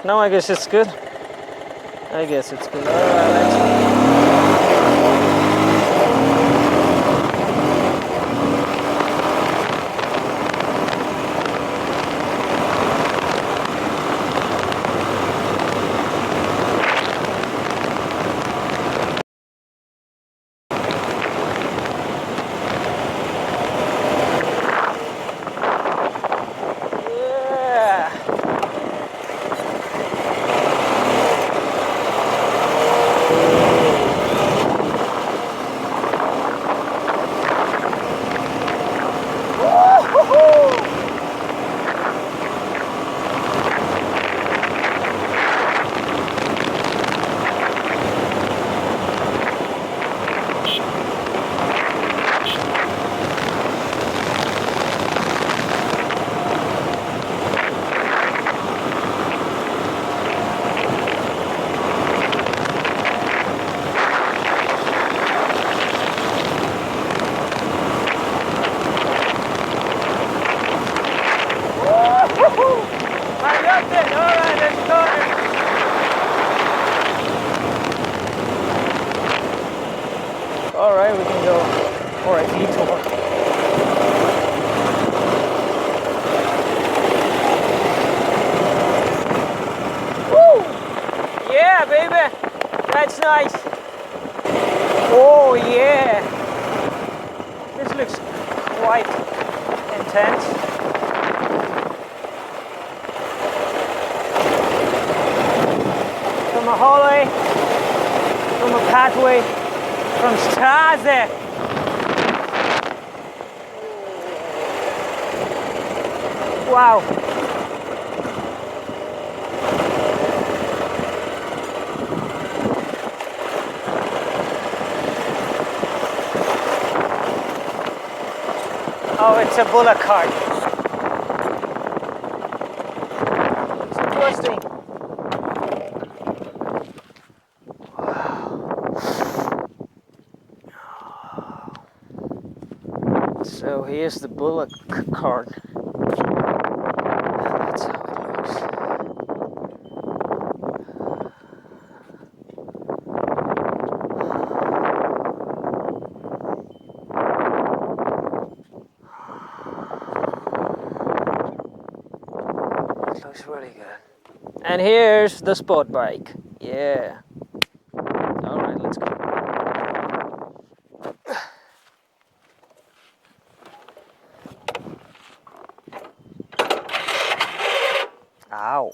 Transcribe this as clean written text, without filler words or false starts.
Now I guess it's good. I guess it's good. Alright, let's go. Alright, we can go for a detour. Woo! Yeah, baby! That's nice. Oh, yeah! This looks quite intense. From a hallway, from a pathway, from Straße. Wow. Oh, it's a bullock cart. It's interesting. So here's the bullock cart. That's how it looks. It looks really good. And here's the sport bike. Yeah. Alright, let's go. Ow.